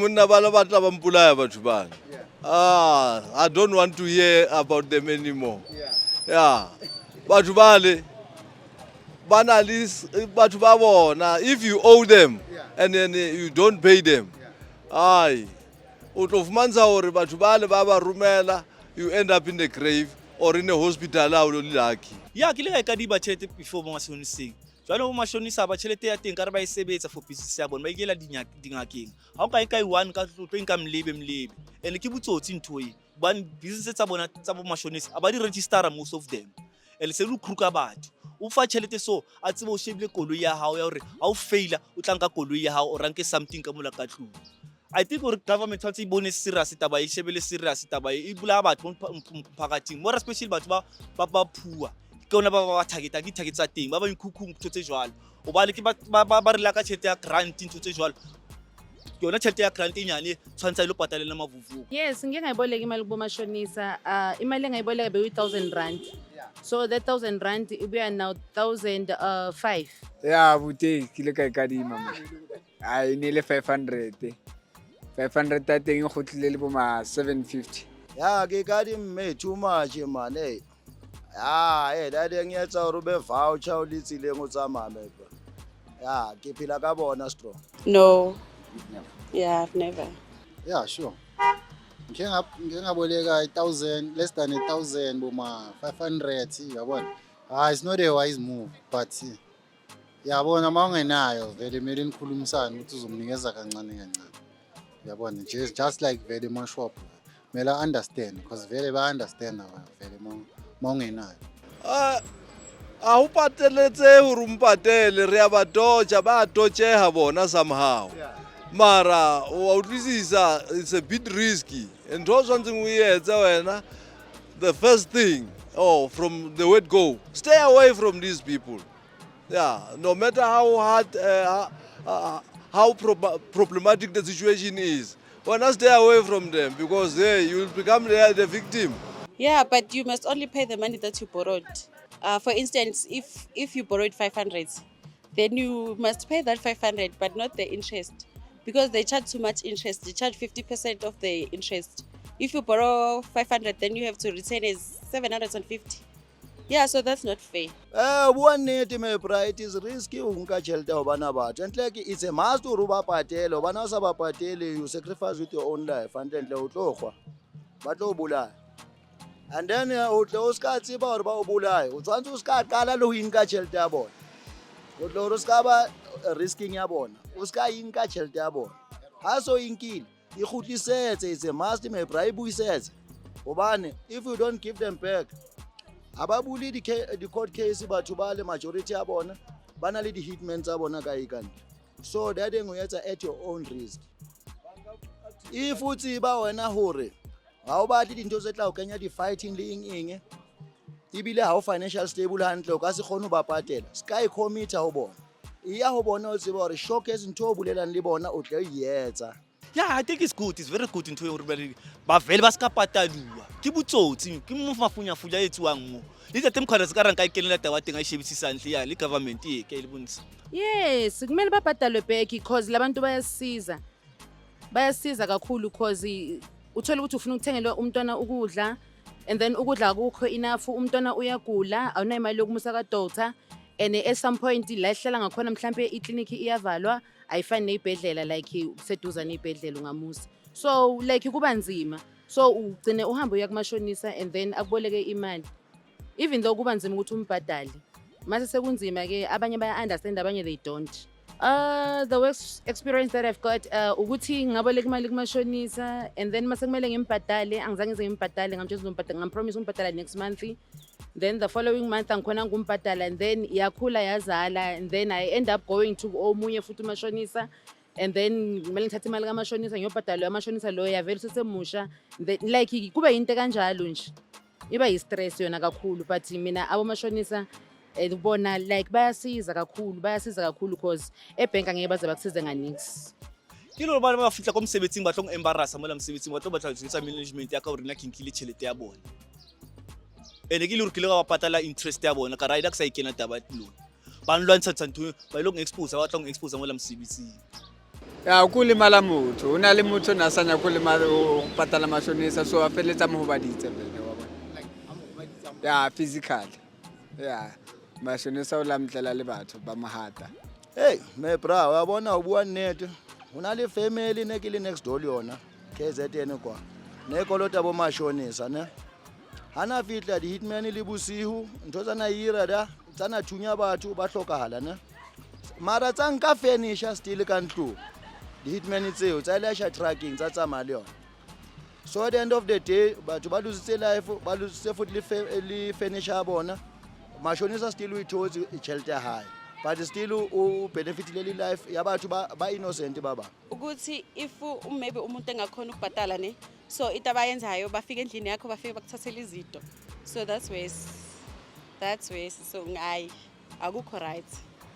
monna bana ba tla ba mpolaya batho bana. I don't want to hear about them anymore. Yeah. Batho bale bana le batho ba bona, if you owe them and then you don't pay them. Aye. O tlo fumantsha hore batho bale ba ba romela, you end up in the grave or in a hospital ha o le lucky. Ya ke le ga ka di ba tšhelete before mo mashoniseng. Jwale mo mashonisa ba tšhelete ya teng ka re ba e sebetsa for business ya bona ba ikela dingakeng. Ha o ka e one ka tlo nka mlebe. And ke butsotsi ntho e. Ban business tsa bona tsa bo mashonisa a ba di register most of them. And se lu kruka batho. O fa tšhelete so a tsebe o shebile koloi ya hao ya hore ha o faila o tla nka koloi ya hao o ranke something ka mola ka tlung. I think or government tshwantse e bone serious taba e shebele serious taba e bula batho phakating more especially batho ba phua ke ona ba target tsa teng ba ikhukhung ntho tse jwalo o ba le ke ba re la ka tšhelete ya grant ntho tse jwalo ke ona tšhelete ya grant e nyane tshwantse ile patalela mavuvu. Yes, ngeke ngayiboleka imali kubomashonisa. Imali engayiboleka be 1000 rand. So that 1000 rand ibuya now 1005. Yeah, buti ke le ka kadima mama. Ai ne le 500. 500 ta teng go tlile le bo ma 750. Ya ke kadimme too much man hey. That ngiyetsa hore be voucher o le tsileng o tsamaya mepa. Ya ke phela ka bona strong. No. Yeah, I've never. Yeah, sure. Ngingaboleka 1000, less than 1000 boma 500 yabona. It's not a wise move, but yabona mawungenayo vele kumele nikhulumisane ukuthi uzomnikeza kancane. Yabona just like vele mo shop. Mela understand because vele ba understand vele mawungenayo. A o pateletse hore mpatele re ya ba dodge ba dodgeha bona somehow. Mara o utlwisisa it's a bit risky. And also something we wena the first thing from the word go, stay away from these people. Yeah, no matter how hard how problematic the situation is, why not stay away from them because you will become the victim. Yeah, but you must only pay the money that you borrowed. For instance, if you borrowed 500, then you must pay that 500, but not the interest, because they charge too much interest. They charge 50% of the interest. If you borrow 500, then you have to return as 750. Yeah, so that's not fair. One nete my bright is risky unka tšhelete ho bana batho. And like it's a must to ba patele, ho bana sa ba patele, you sacrifice with your own life and then le o tlo khwa. Ba tlo bolaya. And then o tlo ska tseba hore ba o bolaya. O tshwantse o ska qala le ho inka tšhelete ya bona. O tlo re ska ba risking ya bona. O ska inka tšhelete ya bona. Ha so inkile, e khutlisetse, it's a must my bright buisetse. Hobane if you don't give them back, ababuli di court case batho ba le majority ya bona bana le di hitmen tsa bona ka ikane. So that ding o etsa at your own risk. If o tsiba wena hore ha o batle dintho tse tla o kenya di fighting le eng ibile ha o financial stable hantle o ka se kgone ba patela sky committee ho bona iya ho bona o tseba hore showcase ntho o bulelang le bona o tla yetsa. Yeah, I think it's good. It's very good into your ba vele ba ska pataluwa. Ke butsotsi, ke mofafunya etsuwang mo. Le tse temkhwana se ka ranka ikelela taba teng a shebisisa ntle ya le government e ke le bontsha. Yes, kumele bapatalwe back because labantu bayasiza. Bayasiza kakhulu because uthola ukuthi ufuna ukuthengela umntwana ukudla and then ukudla akukho enough, umntwana uyagula, awunayo imali yokumusa ka doctor and at some point la ihlala ngakhona mhlambe iclinic iyavalwa. Ayifani nezibhedlela like seduza nezibhedlela ungamusa. So like kuba nzima. So ugcine uhamba uya kumashonisa and then akuboleke imali. Even though kuba nzima ukuthi umbhadale. Mase sekunzima ke abanye baya understand abanye they don't. The worst experience that I've got ukuthi ngaboleka imali kumashonisa and then mase kumele ngimbhadale angizange ngimbhadale ngampromise umbhadala next month. Then the following month angikhona ngumbhadala and then yakhula yazala and then I end up going to omunye futhi umashonisa and then kumele ngithathe imali kamashonisa ngiyobhadala amashonisa lo yavela sesemusha like kube into kanjalo nje iba yi-stress yona kakhulu but mina abomashonisa ubona like bayasiza kakhulu because ebhenki angeke baze bakusize nganix. Ke lo ba fitla ko mosebetsing ba tlo embarrassa mo la mosebetsing ba tlo batla tsa management ya ka hore nna ke nkile tšhelete ya bona. Ene ke le re ke le ga ba patala interest ya bona ka raida ke sa ikena taba lona ba nlwantsha ntho ba ile go expose ba tla go expose mo la mosebetsing. Ya o kulimala motho, o na le motho na sa nya kulimala o patala mashonisa so a feletsa mo hobaditse vele wa bona. Ya physical. Ya mashonisa o lamtlela le batho ba mahata. Hey me bra wa bona o bua nnete ho na le family ne ke le next door le yona KZN kwa ne kolota bo mashonisa ne hana fitla di hitman le bosihu ntho tsana ira da tsana thunya batho ba hlokahala ne mara tsa nka furniture still ka ntlo di hitman tseo tsa ile sha tracking tsa tsamaya le yona so at the end of the day batho ba lositse life ba lositse futhi le furniture bona mashonisa still we told shelter high but still u benefit le life ya batho ba innocent baba ukuthi if maybe umuntu engakhona ukubhatala ne so itaba yenzayo bafika endlini yakho bafike bakuthathela izinto so that's where so ngayi akukho right.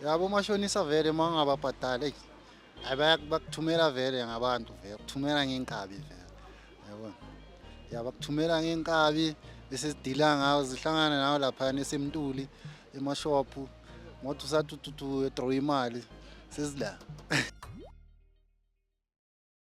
Yabo mashonisa vele mangababhatali abakuthumela vele ngabantu vele kuthumela ngenkabi vele yabona yabakuthumela ngenkabi bese sidila ngawo zihlangana nawo lapha esemntuli emashop ngothi usathuthuthu edraw imali sesila